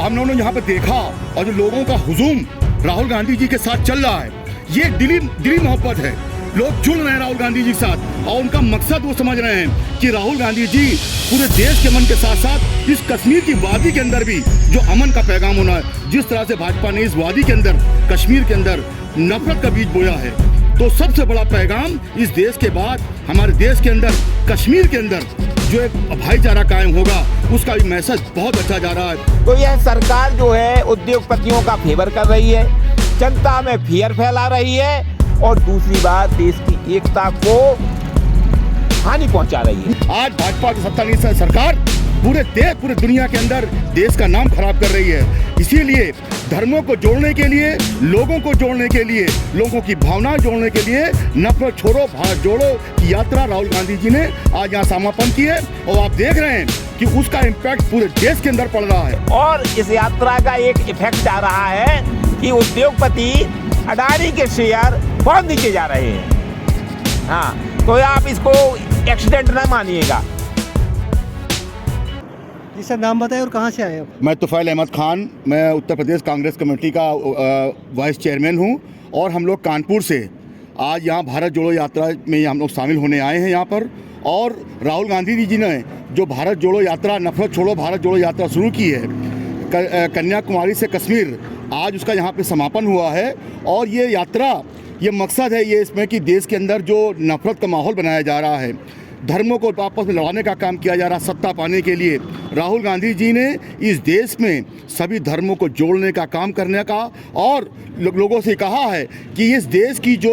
हम लोगों ने यहाँ पे देखा और जो लोगों का हुजूम राहुल गांधी जी के साथ चल रहा है, ये दिली मोहब्बत है। लोग जुड़ रहे हैं राहुल गांधी जी के साथ और उनका मकसद वो समझ रहे हैं कि राहुल गांधी जी पूरे देश के अमन के साथ साथ इस कश्मीर की वादी के अंदर भी जो अमन का पैगाम होना है, जिस तरह से भाजपा ने इस वादी के अंदर, कश्मीर के अंदर नफरत का बीज बोया है, तो सबसे बड़ा पैगाम इस देश के बाद हमारे देश के अंदर, कश्मीर के अंदर जो एक भाईचारा कायम होगा, उसका भी मैसेज बहुत अच्छा जा रहा है। तो यह सरकार जो है उद्योगपतियों का फेवर कर रही है, जनता में फियर फैला रही है और दूसरी बात देश की एकता को हानि पहुंचा रही है। आज भाजपा की सत्तारूढ़ सरकार पूरे दुनिया के अंदर देश का नाम खराब कर रही है। इसीलिए धर्मों को जोड़ने के लिए, लोगों को जोड़ने के लिए, लोगों की भावना जोड़ने के लिए नफरत छोड़ो भारत जोड़ो की यात्रा राहुल गांधी जी ने आज यहाँ समापन की है और आप देख रहे हैं कि उसका इम्पैक्ट पूरे देश के अंदर पड़ रहा है। और इस यात्रा का एक इफेक्ट आ रहा है कि उद्योगपति अडानी के शेयर बहुत नीचे जा रहे हैं। हाँ, तो आप इसको एक्सीडेंट न मानिएगा। जी सर, नाम बताएं और कहाँ से आए आप? मैं तुफैल अहमद खान, मैं उत्तर प्रदेश कांग्रेस कमेटी का वाइस चेयरमैन हूँ और हम लोग कानपुर से आज यहाँ भारत जोड़ो यात्रा में हम लोग शामिल होने आए हैं यहाँ पर। और राहुल गांधी जी ने जो भारत जोड़ो यात्रा, नफरत छोड़ो भारत जोड़ो यात्रा शुरू की है कन्याकुमारी से कश्मीर, आज उसका यहाँ पे समापन हुआ है। और ये यात्रा, ये मकसद है ये इसमें कि देश के अंदर जो नफरत का माहौल बनाया जा रहा है, धर्मों को आपस में लड़ाने का काम किया जा रहा, सत्ता पाने के लिए, राहुल गांधी जी ने इस देश में सभी धर्मों को जोड़ने का काम करने का और लोगों से कहा है कि इस देश की जो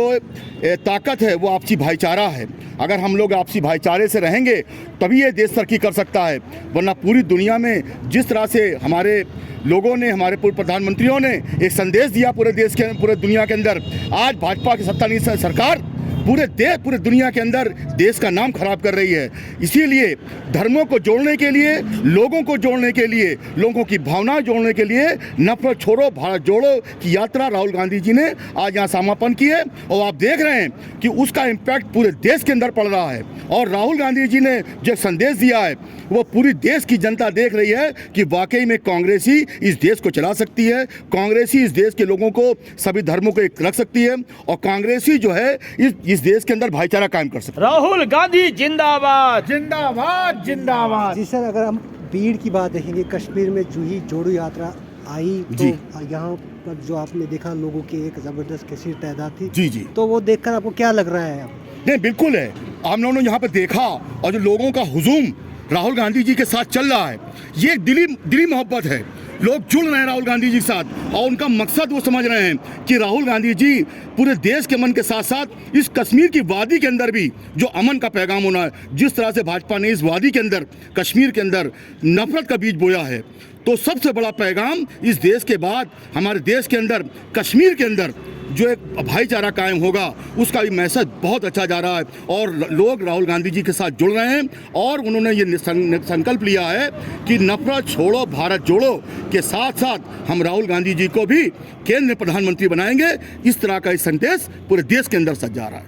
ताकत है वो आपसी भाईचारा है। अगर हम लोग आपसी भाईचारे से रहेंगे तभी ये देश तरक्की कर सकता है, वरना पूरी दुनिया में जिस तरह से हमारे लोगों ने, हमारे पूर्व प्रधानमंत्रियों ने एक संदेश दिया पूरे दुनिया के अंदर, आज भाजपा की सत्तारूढ़ सरकार पूरे दुनिया के अंदर देश का नाम खराब कर रही है। इसीलिए धर्मों को जोड़ने के लिए, लोगों को जोड़ने के लिए, लोगों की भावना जोड़ने के लिए नफरत छोड़ो भारत जोड़ो की यात्रा राहुल गांधी जी ने आज यहाँ समापन की है और आप देख रहे हैं कि उसका इम्पैक्ट पूरे देश के अंदर पड़ रहा है। और राहुल गांधी जी ने जो संदेश दिया है वो पूरी देश की जनता देख रही है कि वाकई में कांग्रेस ही इस देश को चला सकती है, कांग्रेस ही इस देश के लोगों को, सभी धर्मों को एक रख सकती है और कांग्रेस ही जो है इस देश के अंदर भाईचारा कायम कर सकती है। राहुल गांधी जिंदाबाद, जिंदाबाद, जिंदाबाद। जी सर, अगर हम भीड़ की बात देखेंगे, कश्मीर में जूही जोड़ो यात्रा आई तो यहाँ पर जो आपने देखा लोगों की एक जबरदस्त कैसी तादाद थी, जी, तो वो देखकर आपको क्या लग रहा है? नहीं, बिल्कुल है। हम लोगों ने यहाँ पे देखा और जो लोगों का हुजूम राहुल गांधी जी के साथ चल रहा है, ये दिली मोहब्बत है। लोग जुड़ रहे हैं राहुल गांधी जी के साथ और उनका मकसद वो समझ रहे हैं कि राहुल गांधी जी पूरे देश के अमन के साथ साथ इस कश्मीर की वादी के अंदर भी जो अमन का पैगाम होना है, जिस तरह से भाजपा ने इस वादी के अंदर, कश्मीर के अंदर नफरत का बीज बोया है, तो सबसे बड़ा पैगाम इस देश के बाद हमारे देश के अंदर, कश्मीर के अंदर जो एक भाईचारा कायम होगा, उसका भी मैसेज बहुत अच्छा जा रहा है। और लोग राहुल गांधी जी के साथ जुड़ रहे हैं और उन्होंने ये संकल्प लिया है कि नफरत छोड़ो भारत जोड़ो के साथ साथ हम राहुल गांधी जी को भी केंद्र प्रधानमंत्री बनाएंगे। इस तरह का संदेश पूरे देश के अंदर सज जा रहा है।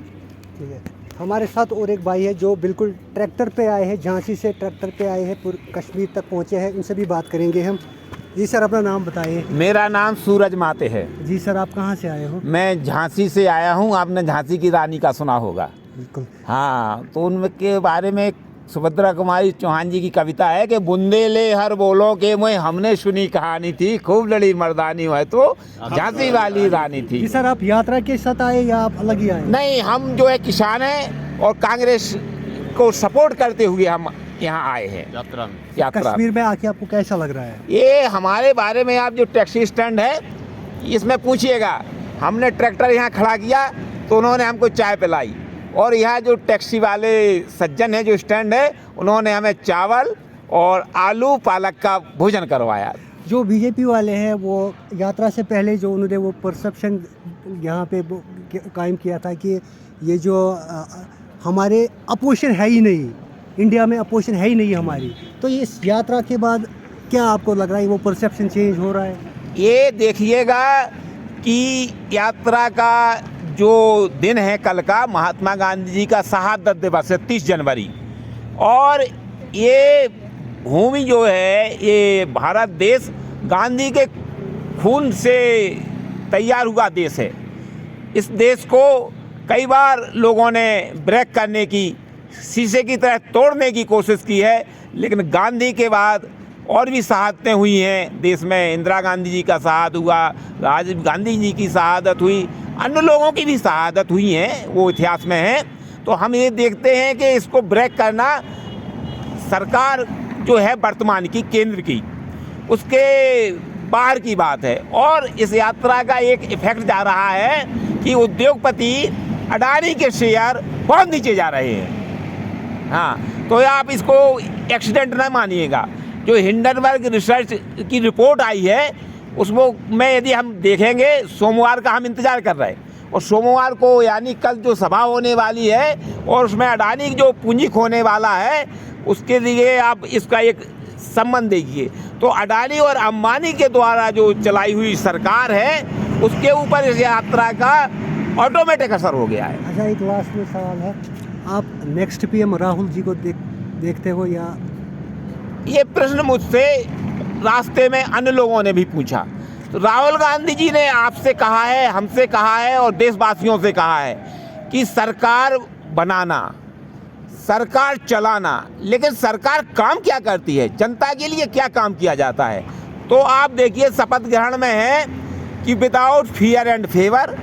ठीक है, हमारे साथ और एक भाई है जो बिल्कुल ट्रैक्टर पे आए हैं, झांसी से ट्रैक्टर पे आए हैं, पूरे कश्मीर तक पहुँचे हैं, उनसे भी बात करेंगे हम। जी सर, अपना नाम बताइए। मेरा नाम सूरज माते है। जी सर, आप कहाँ से आए हो? मैं झांसी से आया हूँ। आपने झांसी की रानी का सुना होगा। बिल्कुल। हाँ, तो उनके बारे में सुभद्रा कुमारी चौहान जी की कविता है कि बुंदेले हर बोलों के मुँह हमने सुनी कहानी थी, खूब लड़ी मर्दानी है तो झांसी वाली रानी थी। जी सर, आप यात्रा के साथ आए या आप अलग ही आए? नहीं, हम जो है किसान हैं और कांग्रेस को सपोर्ट करते हुए हम यहाँ आए हैं यात्रा में। कश्मीर में आके आपको कैसा लग रहा है? ये हमारे बारे में आप जो टैक्सी स्टैंड है इसमें पूछिएगा, हमने ट्रैक्टर यहाँ खड़ा किया तो उन्होंने हमको चाय पिलाई और यहाँ जो टैक्सी वाले सज्जन है जो स्टैंड है उन्होंने हमें चावल और आलू पालक का भोजन करवाया। जो बीजेपी वाले हैं वो यात्रा से पहले जो उन्होंने वो परसेप्शन यहाँ पे कायम किया था कि ये जो हमारे अपोजिशन है ही नहीं, इंडिया में अपोजिशन है ही नहीं हमारी, तो इस यात्रा के बाद क्या आपको लग रहा है वो परसेप्शन चेंज हो रहा है? ये देखिएगा कि यात्रा का जो दिन है कल का, महात्मा गांधी जी का शहादत दिवस है 30 जनवरी, और ये भूमि जो है ये भारत देश गांधी के खून से तैयार हुआ देश है। इस देश को कई बार लोगों ने ब्रेक करने की, शीशे की तरह तोड़ने की कोशिश की है, लेकिन गांधी के बाद और भी शहादतें हुई हैं देश में। इंदिरा गांधी जी का शहादत हुआ, राजीव गांधी जी की शहादत हुई, अन्य लोगों की भी शहादत हुई हैं, वो इतिहास में हैं। तो हम ये देखते हैं कि इसको ब्रेक करना सरकार जो है वर्तमान की, केंद्र की, उसके बाहर की बात है। और इस यात्रा का एक इफेक्ट जा रहा है कि उद्योगपति अडानी के शेयर बहुत नीचे जा रहे हैं। हाँ, तो आप इसको एक्सीडेंट ना मानिएगा। जो हिंडनबर्ग रिसर्च की रिपोर्ट आई है उसमें यदि हम देखेंगे, सोमवार का हम इंतज़ार कर रहे हैं, और सोमवार को यानी कल जो सभा होने वाली है और उसमें अडानी जो पूंजी खोने वाला है, उसके लिए आप इसका एक संबंध देखिए। तो अडानी और अंबानी के द्वारा जो चलाई हुई सरकार है उसके ऊपर इस यात्रा का ऑटोमेटिक असर हो गया है। अच्छा, एक लास्ट में सवाल है, आप नेक्स्ट पीएम राहुल जी को देखते हो या? ये प्रश्न मुझसे रास्ते में अन्य लोगों ने भी पूछा। तो राहुल गांधी जी ने आपसे कहा है, हमसे कहा है और देशवासियों से कहा है कि सरकार बनाना, सरकार चलाना, लेकिन सरकार काम क्या करती है, जनता के लिए क्या काम किया जाता है। तो आप देखिए, शपथ ग्रहण में है कि without fear and favour,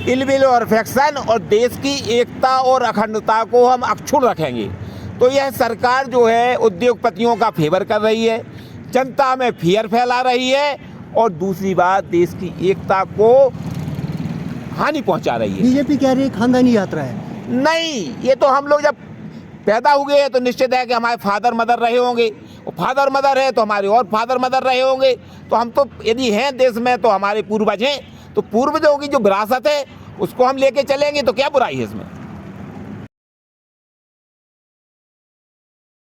ill will और अफेक्शन, और देश की एकता और अखंडता को हम अक्षुण्ण रखेंगे। तो यह सरकार जो है उद्योगपतियों का फेवर कर रही है, जनता में फियर फैला रही है, और दूसरी बात देश की एकता को हानि पहुंचा रही है। बीजेपी कह रही है खानदानी यात्रा है। नहीं, ये तो हम लोग जब पैदा हुए हैं तो निश्चित है कि हमारे फादर मदर रहे होंगे, और फादर मदर है तो हमारे और फादर मदर रहे होंगे। तो हम तो यदि हैं देश में तो हमारे पूर्वज हैं, तो पूर्वजों की जो विरासत है उसको हम लेके चलेंगे, तो क्या बुराई है इसमें।